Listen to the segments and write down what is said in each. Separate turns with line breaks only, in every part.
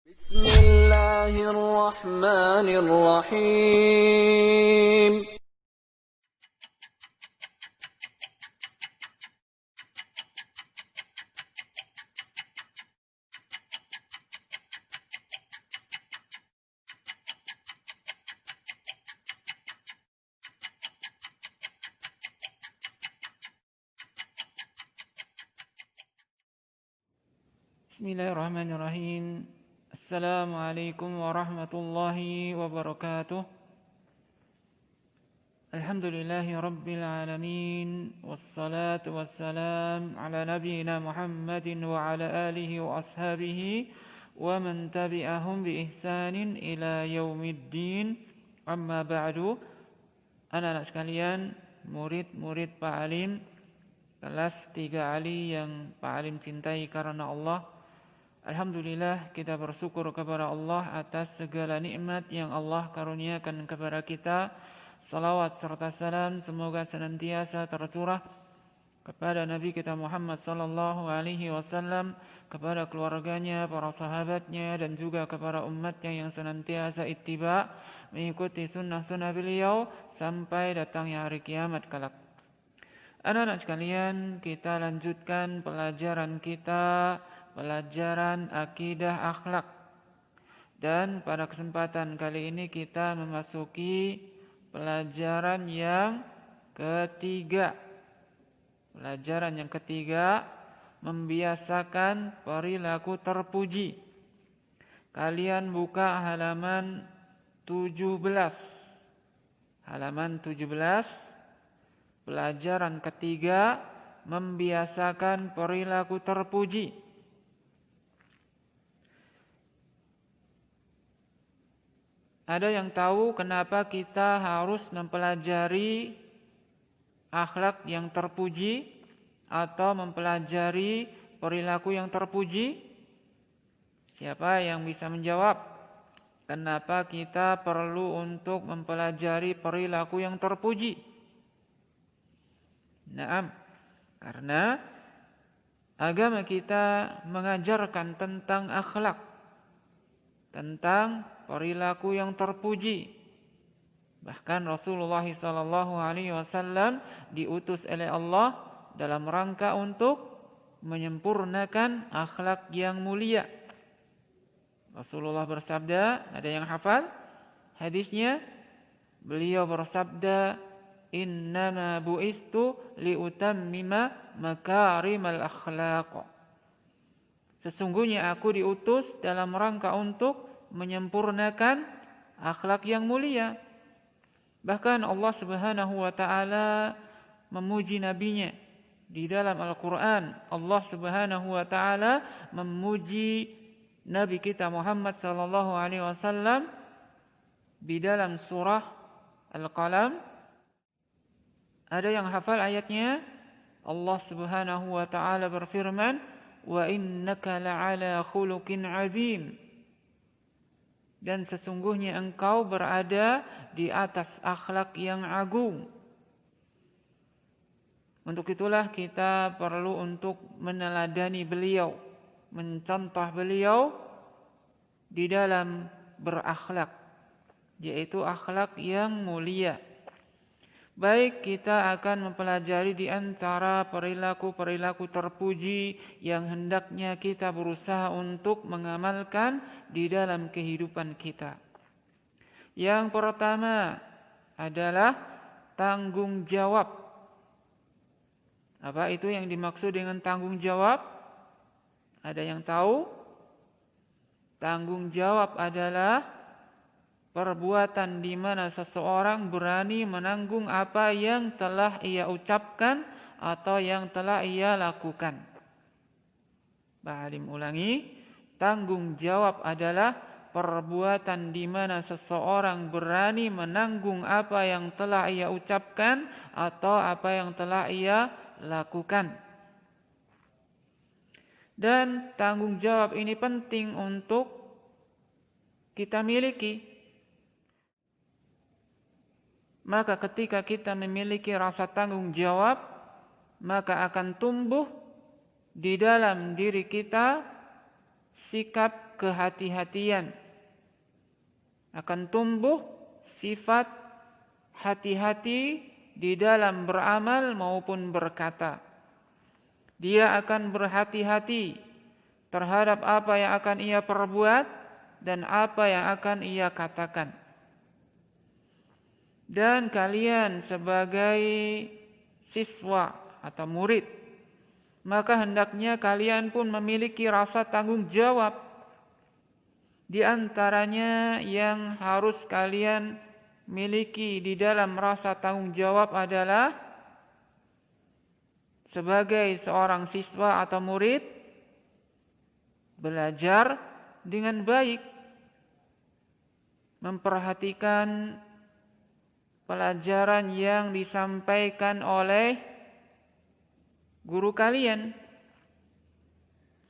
بسم الله الرحمن الرحيم
Bismillahirrahmanirrahim. Assalamualaikum warahmatullahi wabarakatuh. Alhamdulillahi rabbil alamin. Wassalatu wassalam ala nabiyyina Muhammadin wa ala alihi wa ashabihi wa man tabi'ahum bi ihsanin ila yaumiddin. Amma ba'du. Anak-anak sekalian, murid-murid Pak Alim kelas 3 Ali yang Pak Alim cintai karena Allah. Alhamdulillah, kita bersyukur kepada Allah atas segala nikmat yang Allah karuniakan kepada kita. Salawat serta salam semoga senantiasa tercurah kepada Nabi kita Muhammad sallallahu alaihi wasallam, kepada keluarganya, para sahabatnya, dan juga kepada umatnya yang senantiasa ittiba mengikuti sunnah-sunnah beliau sampai datangnya hari kiamat kelak. Anak-anak sekalian, kita lanjutkan pelajaran kita, pelajaran akidah akhlak. Dan pada kesempatan kali ini kita memasuki pelajaran yang ketiga. Pelajaran yang ketiga, membiasakan perilaku terpuji. Kalian buka halaman 17. Halaman 17, pelajaran ketiga, membiasakan perilaku terpuji. Ada yang tahu kenapa kita harus mempelajari akhlak yang terpuji atau mempelajari perilaku yang terpuji? Siapa yang bisa menjawab? Kenapa kita perlu untuk mempelajari perilaku yang terpuji? Naam, karena agama kita mengajarkan tentang akhlak, tentang perilaku yang terpuji. Bahkan Rasulullah SAW diutus oleh Allah dalam rangka untuk menyempurnakan akhlak yang mulia. Rasulullah bersabda, ada yang hafal hadisnya? Beliau bersabda, innama bu'istu liutammima makarimal akhlaq. Sesungguhnya aku diutus dalam rangka untuk menyempurnakan akhlak yang mulia. Bahkan Allah Subhanahu wa taala memuji nabinya di dalam Al-Qur'an. Allah Subhanahu wa taala memuji nabi kita Muhammad sallallahu alaihi wasallam di dalam surah Al-Qalam. Ada yang hafal ayatnya? Allah Subhanahu wa taala berfirman, "Wa innaka la'ala khuluqin 'azim." Dan sesungguhnya engkau berada di atas akhlak yang agung. Untuk itulah kita perlu untuk meneladani beliau, mencontoh beliau di dalam berakhlak, yaitu akhlak yang mulia. Baik, kita akan mempelajari di antara perilaku-perilaku terpuji yang hendaknya kita berusaha untuk mengamalkan di dalam kehidupan kita. Yang pertama adalah tanggung jawab. Apa itu yang dimaksud dengan tanggung jawab? Ada yang tahu? Tanggung jawab adalah perbuatan di mana seseorang berani menanggung apa yang telah ia ucapkan atau yang telah ia lakukan. Ba'alim ulangi, tanggung jawab adalah perbuatan di mana seseorang berani menanggung apa yang telah ia ucapkan atau apa yang telah ia lakukan. Dan tanggung jawab ini penting untuk kita miliki. Maka ketika kita memiliki rasa tanggung jawab, maka akan tumbuh di dalam diri kita sikap kehati-hatian. Akan tumbuh sifat hati-hati di dalam beramal maupun berkata. Dia akan berhati-hati terhadap apa yang akan ia perbuat dan apa yang akan ia katakan. Dan kalian sebagai siswa atau murid, maka hendaknya kalian pun memiliki rasa tanggung jawab. Di antaranya yang harus kalian miliki di dalam rasa tanggung jawab adalah sebagai seorang siswa atau murid, belajar dengan baik, memperhatikan pelajaran yang disampaikan oleh guru kalian,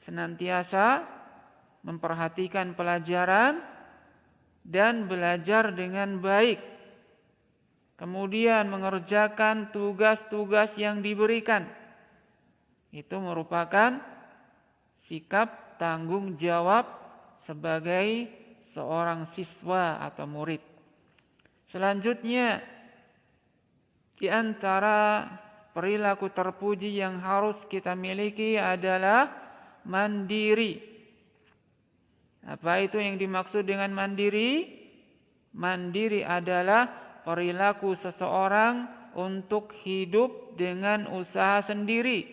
senantiasa memperhatikan pelajaran dan belajar dengan baik, kemudian mengerjakan tugas-tugas yang diberikan. Itu merupakan sikap tanggung jawab sebagai seorang siswa atau murid. Selanjutnya, di antara perilaku terpuji yang harus kita miliki adalah mandiri. Apa itu yang dimaksud dengan mandiri? Mandiri adalah perilaku seseorang untuk hidup dengan usaha sendiri,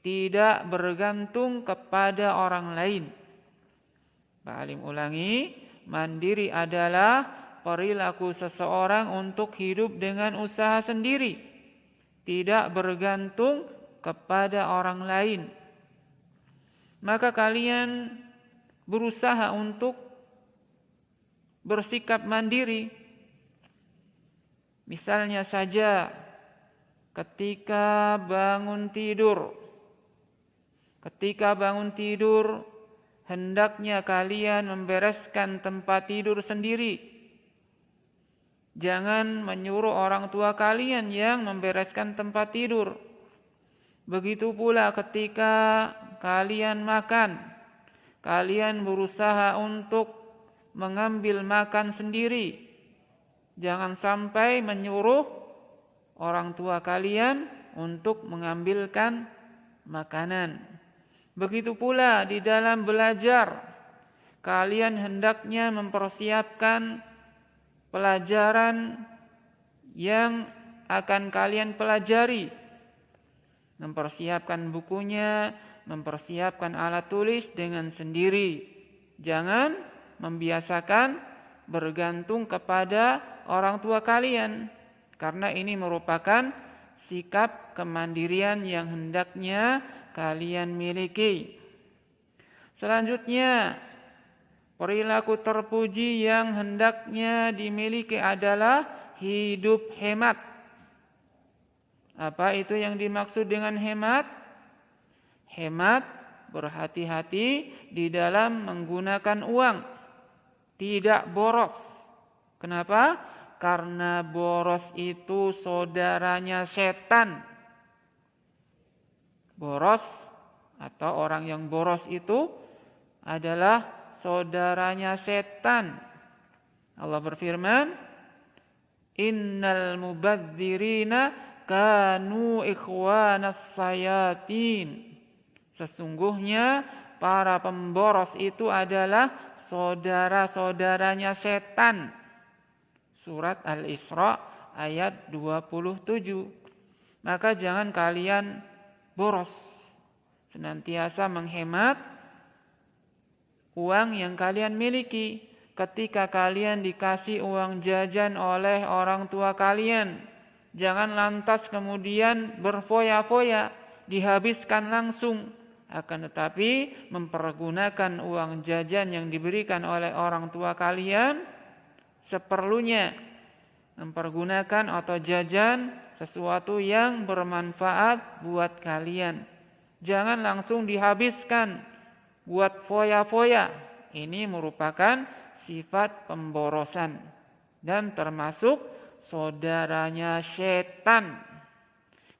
tidak bergantung kepada orang lain. Pak Alim ulangi, mandiri adalah perilaku seseorang untuk hidup dengan usaha sendiri, tidak bergantung kepada orang lain. Maka kalian berusaha untuk bersikap mandiri. Misalnya saja ketika bangun tidur, hendaknya kalian membereskan tempat tidur sendiri. Jangan menyuruh orang tua kalian yang membereskan tempat tidur. Begitu pula ketika kalian makan, kalian berusaha untuk mengambil makan sendiri. Jangan sampai menyuruh orang tua kalian untuk mengambilkan makanan. Begitu pula di dalam belajar, kalian hendaknya mempersiapkan pelajaran yang akan kalian pelajari, mempersiapkan bukunya, mempersiapkan alat tulis dengan sendiri. Jangan membiasakan bergantung kepada orang tua kalian, karena ini merupakan sikap kemandirian yang hendaknya kalian miliki. Selanjutnya, perilaku terpuji yang hendaknya dimiliki adalah hidup hemat. Apa itu yang dimaksud dengan hemat? Hemat, berhati-hati di dalam menggunakan uang, tidak boros. Kenapa? Karena boros itu saudaranya setan. Boros atau orang yang boros itu adalah saudaranya setan. Allah berfirman, innal mubadzirina kanu ikhwanas sayatin. Sesungguhnya para pemboros itu adalah saudara-saudaranya setan. Surat Al-Isra ayat 27. Maka jangan kalian boros, senantiasa menghemat uang yang kalian miliki. Ketika kalian dikasih uang jajan oleh orang tua kalian, jangan lantas kemudian berfoya-foya, dihabiskan langsung. Akan tetapi mempergunakan uang jajan yang diberikan oleh orang tua kalian seperlunya. Mempergunakan atau jajan sesuatu yang bermanfaat buat kalian. Jangan langsung dihabiskan buat foya-foya. Ini merupakan sifat pemborosan dan termasuk saudaranya setan.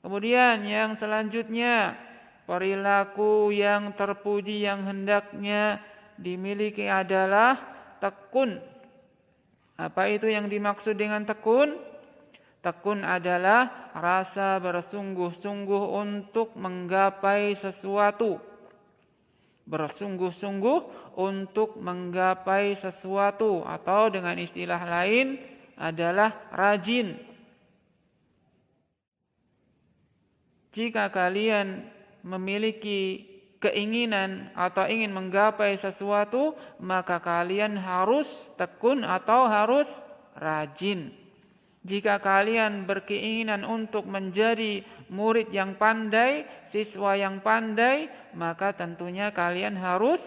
Kemudian yang selanjutnya, perilaku yang terpuji yang hendaknya dimiliki adalah tekun. Apa itu yang dimaksud dengan tekun? Tekun adalah rasa bersungguh-sungguh untuk menggapai sesuatu. Bersungguh-sungguh untuk menggapai sesuatu, atau dengan istilah lain adalah rajin. Jika kalian memiliki keinginan atau ingin menggapai sesuatu, maka kalian harus tekun atau harus rajin. Jika kalian berkeinginan untuk menjadi murid yang pandai, siswa yang pandai, maka tentunya kalian harus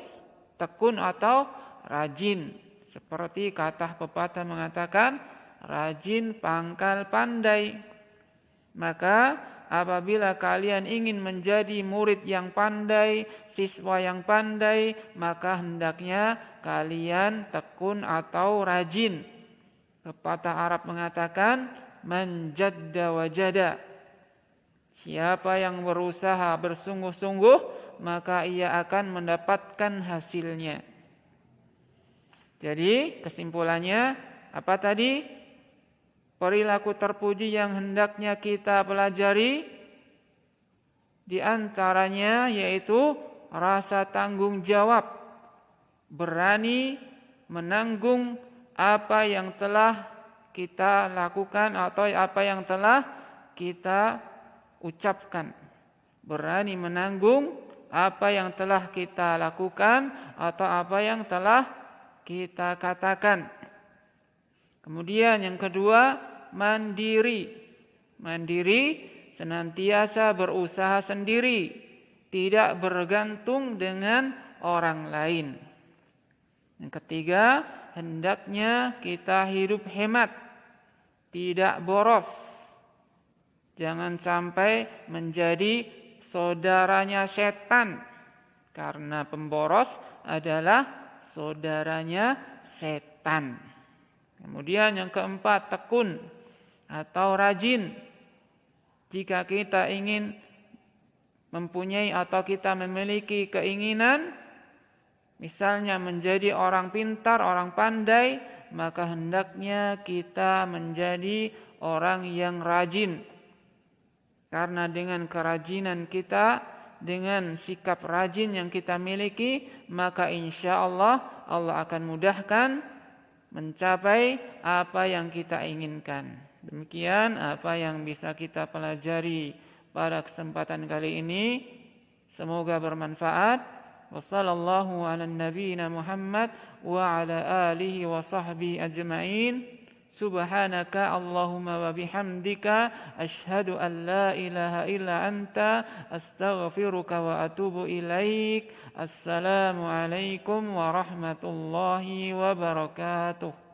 tekun atau rajin. Seperti kata pepatah mengatakan, rajin pangkal pandai. Maka apabila kalian ingin menjadi murid yang pandai, siswa yang pandai, maka hendaknya kalian tekun atau rajin. Pepatah Arab mengatakan, man jadda wajada. Siapa yang berusaha bersungguh-sungguh, maka ia akan mendapatkan hasilnya. Jadi kesimpulannya apa tadi? Perilaku terpuji yang hendaknya kita pelajari di antaranya yaitu rasa tanggung jawab, berani menanggung apa yang telah kita lakukan atau apa yang telah kita ucapkan. Berani menanggung apa yang telah kita lakukan atau apa yang telah kita katakan. Kemudian yang kedua, mandiri. Mandiri senantiasa berusaha sendiri, tidak bergantung dengan orang lain. Yang ketiga, hendaknya kita hidup hemat, tidak boros. Jangan sampai menjadi saudaranya setan, karena pemboros adalah saudaranya setan. Kemudian yang keempat, tekun atau rajin. Jika kita ingin mempunyai atau kita memiliki keinginan, misalnya menjadi orang pintar, orang pandai, maka hendaknya kita menjadi orang yang rajin. Karena dengan kerajinan kita, dengan sikap rajin yang kita miliki, maka insya Allah Allah akan mudahkan mencapai apa yang kita inginkan. Demikian apa yang bisa kita pelajari pada kesempatan kali ini. Semoga bermanfaat. Wassallallahu ala nabiyina Muhammad wa ala alihi wa sahbihi ajma'in. Subhanaka Allahumma wa bihamdika ashhadu an la ilaha illa anta astaghfiruka wa atubu ilaik. Assalamu alaikum warahmatullahi wabarakatuh.